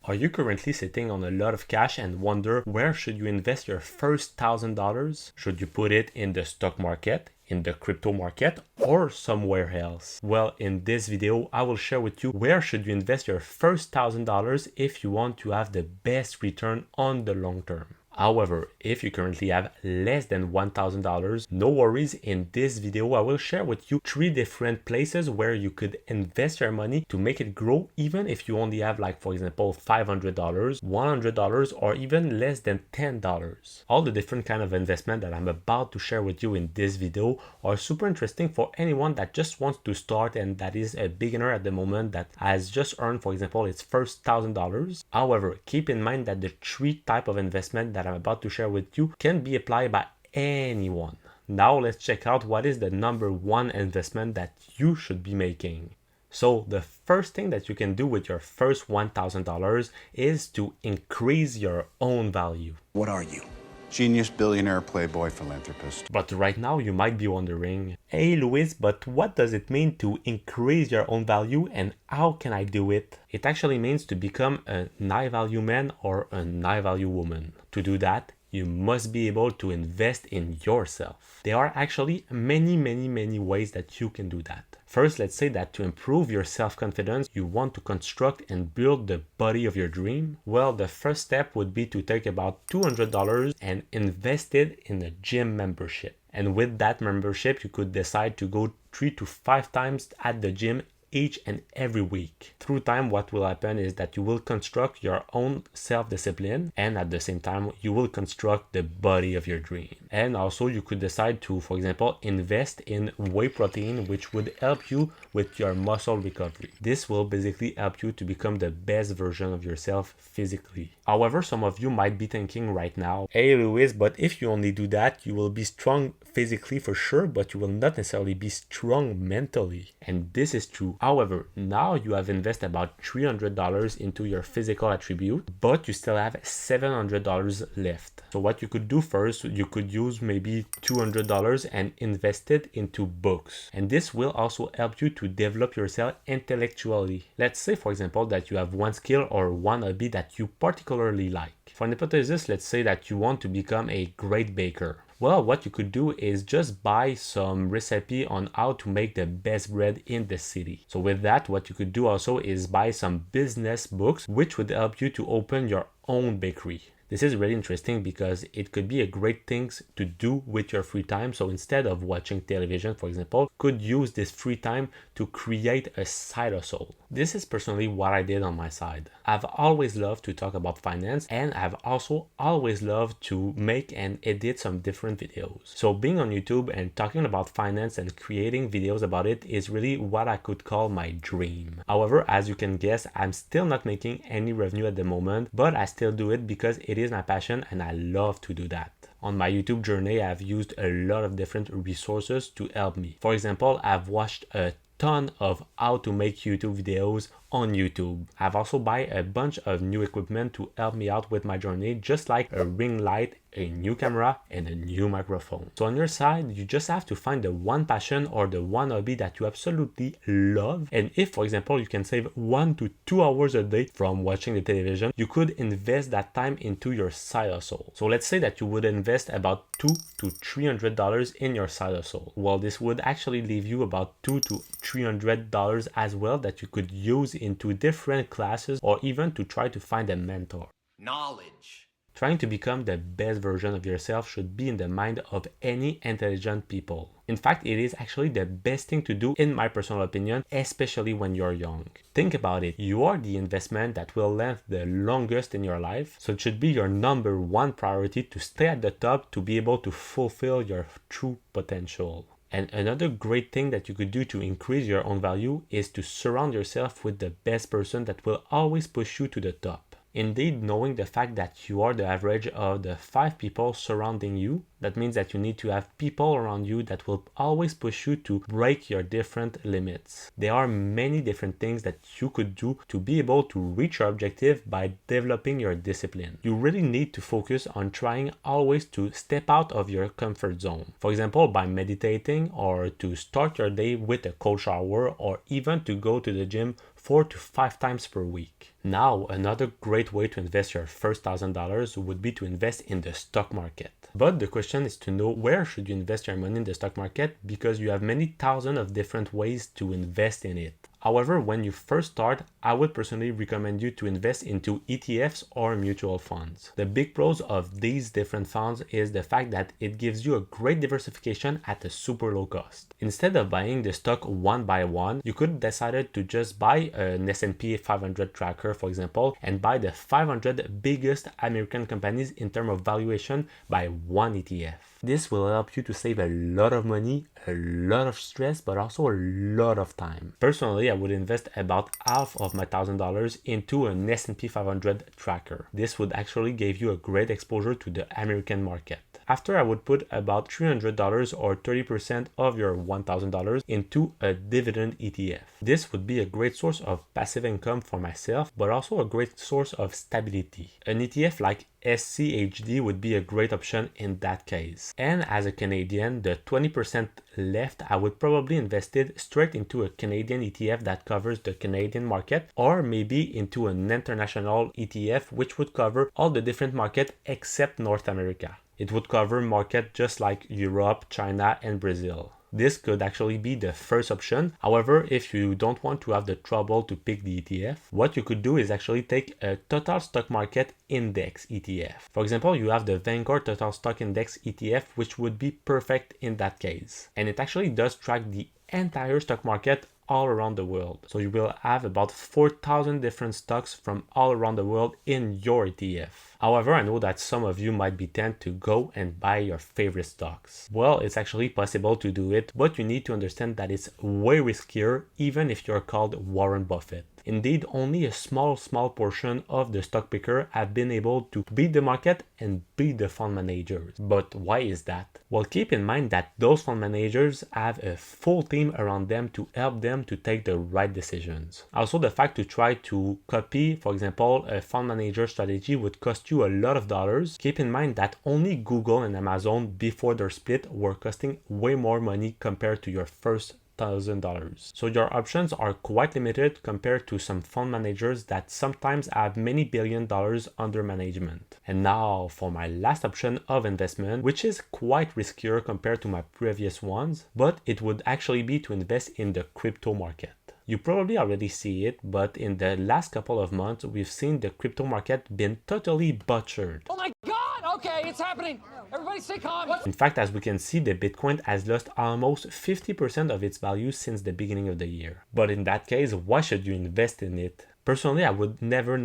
Are you currently sitting on a lot of cash and wonder where should you invest your first $1,000? Should you put it in the stock market, in the crypto market, or somewhere else? Well, in this video, I will share with you where should you invest your first $1,000 if you want to have the best return on the long term. However, if you currently have less than $1,000, no worries. In this video, I will share with you 3 different places where you could invest your money to make it grow, even if you only have, like, for example, $500, $100, or even less than $10. All the different kind of investment that I'm about to share with you in this video are super interesting for anyone that just wants to start and that is a beginner at the moment that has just earned, for example, its first $1,000. However, keep in mind that the 3 type of investment that I'm about to share with you can be applied by anyone. Now let's check out what is the number 1 investment that you should be making. So the first thing that you can do with your first $1,000 is to increase your own value. What are you? Genius, billionaire, playboy, philanthropist. But right now you might be wondering, hey Luis, but what does it mean to increase your own value and how can I do it? It actually means to become a high value man or a high value woman. To do that, you must be able to invest in yourself. There are actually many ways that you can do that. First, let's say that to improve your self-confidence, you want to construct and build the body of your dream. Well, the first step would be to take about $200 and invest it in a gym membership. And with that membership, you could decide to go 3 to 5 times at the gym each and every week. Through time, what will happen is that you will construct your own self-discipline, and at the same time you will construct the body of your dream. And also you could decide to, for example, invest in whey protein, which would help you with your muscle recovery. This will basically help you to become the best version of yourself physically. However, some of you might be thinking right now, hey Luis, but if you only do that, you will be strong physically for sure, but you will not necessarily be strong mentally. And this is true. However, now you have invested about $300 into your physical attribute, but you still have $700 left. So what you could do first, you could use maybe $200 and invest it into books. And this will also help you to develop yourself intellectually. Let's say, for example, that you have one skill or one hobby that you particularly like. For an hypothesis, let's say that you want to become a great baker. Well, what you could do is just buy some recipe on how to make the best bread in the city. So with that, what you could do also is buy some business books, which would help you to open your own bakery. This is really interesting because it could be a great thing to do with your free time. So instead of watching television, for example, could use this free time to create a side hustle. This is personally what I did on my side. I've always loved to talk about finance, and I've also always loved to make and edit some different videos. So being on YouTube and talking about finance and creating videos about it is really what I could call my dream. However, as you can guess, I'm still not making any revenue at the moment, but I still do it because it is my passion and I love to do that. On my YouTube journey, I've used a lot of different resources to help me. For example, I've watched a ton of how to make YouTube videos on YouTube. I've also bought a bunch of new equipment to help me out with my journey, just like a ring light, a new camera, and a new microphone. So on your side, you just have to find the one passion or the one hobby that you absolutely love. And if, for example, you can save 1 to 2 hours a day from watching the television, you could invest that time into your side hustle. So let's say that you would invest about $200 to $300 in your side hustle. Well, this would actually leave you about $200 to $300 as well that you could use into different classes or even to try to find a mentor. Knowledge. Trying to become the best version of yourself should be in the mind of any intelligent people. In fact, it is actually the best thing to do in my personal opinion, especially when you're young. Think about it. You are the investment that will last the longest in your life, so it should be your number 1 priority to stay at the top to be able to fulfill your true potential. And another great thing that you could do to increase your own value is to surround yourself with the best person that will always push you to the top. Indeed, knowing the fact that you are the average of the 5 people surrounding you, that means that you need to have people around you that will always push you to break your different limits. There are many different things that you could do to be able to reach your objective by developing your discipline. You really need to focus on trying always to step out of your comfort zone. For example, by meditating or to start your day with a cold shower or even to go to the gym 4 to 5 times per week. Now, another great way to invest your first $1,000 would be to invest in the stock market. But the question is to know where should you invest your money in the stock market, because you have many thousands of different ways to invest in it. However, when you first start, I would personally recommend you to invest into ETFs or mutual funds. The big pros of these different funds is the fact that it gives you a great diversification at a super low cost. Instead of buying the stock one by one, you could decide to just buy an S&P 500 tracker, for example, and buy the 500 biggest American companies in terms of valuation by one ETF. This will help you to save a lot of money, a lot of stress, but also a lot of time. Personally, I would invest about half of my $1,000 into an S&P 500 tracker. This would actually give you a great exposure to the American market. After, I would put about $300 or 30% of your $1,000 into a dividend ETF. This would be a great source of passive income for myself, but also a great source of stability. An ETF like SCHD would be a great option in that case. And as a Canadian, the 20% left, I would probably invest it straight into a Canadian ETF that covers the Canadian market, or maybe into an international ETF which would cover all the different markets except North America. It would cover markets just like Europe, China, and Brazil. This could actually be the first option. However, if you don't want to have the trouble to pick the ETF, what you could do is actually take a total stock market index ETF. For example, you have the Vanguard Total Stock Index ETF, which would be perfect in that case. And it actually does track the entire stock market all around the world. So you will have about 4,000 different stocks from all around the world in your ETF. However, I know that some of you might be tempted to go and buy your favorite stocks. Well, it's actually possible to do it, but you need to understand that it's way riskier even if you're called Warren Buffett. Indeed, only a small portion of the stock picker have been able to beat the market and beat the fund managers. But why is that? Well, keep in mind that those fund managers have a full team around them to help them to take the right decisions. Also, the fact to try to copy, for example, a fund manager strategy would cost you a lot of dollars. Keep in mind that only Google and Amazon before their split were costing way more money compared to your first $1,000. So your options are quite limited compared to some fund managers that sometimes have many billion dollars under management. And now for my last option of investment, which is quite riskier compared to my previous ones, but it would actually be to invest in the crypto market. You probably already see it, but in the last couple of months, we've seen the crypto market been totally butchered. Oh my God! Okay, it's happening. Everybody stay calm. In fact, as we can see, the Bitcoin has lost almost 50% of its value since the beginning of the year. But in that case, why should you invest in it? Personally, I would never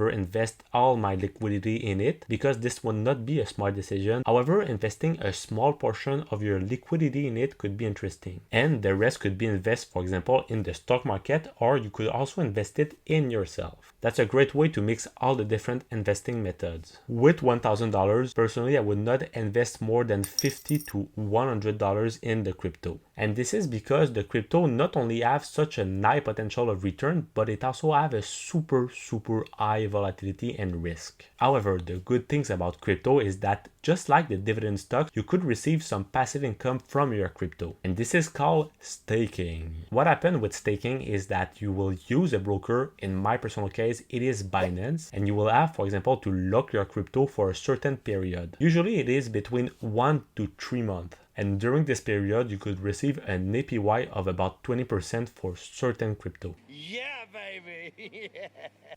invest all my liquidity in it because this would not be a smart decision. However, investing a small portion of your liquidity in it could be interesting. And the rest could be invested, for example, in the stock market, or you could also invest it in yourself. That's a great way to mix all the different investing methods. With $1,000, personally, I would not invest more than $50 to $100 in the crypto. And this is because the crypto not only have such a high potential of return, but it also have a super high volatility and risk. However, the good things about crypto is that just like the dividend stock, you could receive some passive income from your crypto. And this is called staking. What happens with staking is that you will use a broker. In my personal case, it is Binance, and you will have, for example, to lock your crypto for a certain period. Usually it is between 1 to 3 months. And during this period, you could receive an APY of about 20% for certain crypto. Yeah, baby.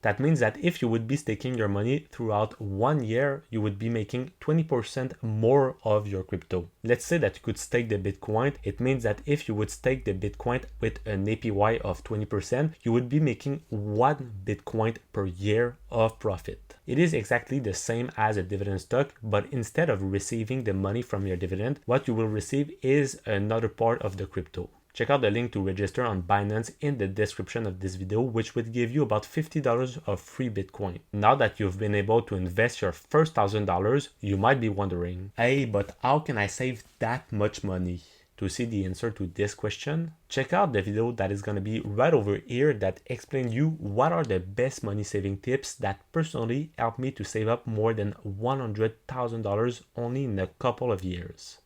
That means that if you would be staking your money throughout 1 year, you would be making 20% more of your crypto. Let's say that you could stake the Bitcoin. It means that if you would stake the Bitcoin with an APY of 20%, you would be making 1 Bitcoin per year of profit. It is exactly the same as a dividend stock, but instead of receiving the money from your dividend, what you will receive is another part of the crypto. Check out the link to register on Binance in the description of this video, which would give you about $50 of free Bitcoin. Now that you've been able to invest your first $1,000, you might be wondering, hey, but how can I save that much money? To see the answer to this question, check out the video that is going to be right over here that explains you what are the best money saving tips that personally helped me to save up more than $100,000 only in a couple of years.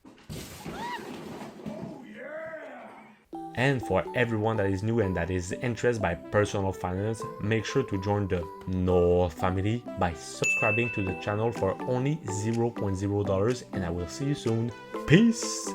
And for everyone that is new and that is interested by personal finance, make sure to join the Noel family by subscribing to the channel for only $0.0, and I will see you soon. Peace!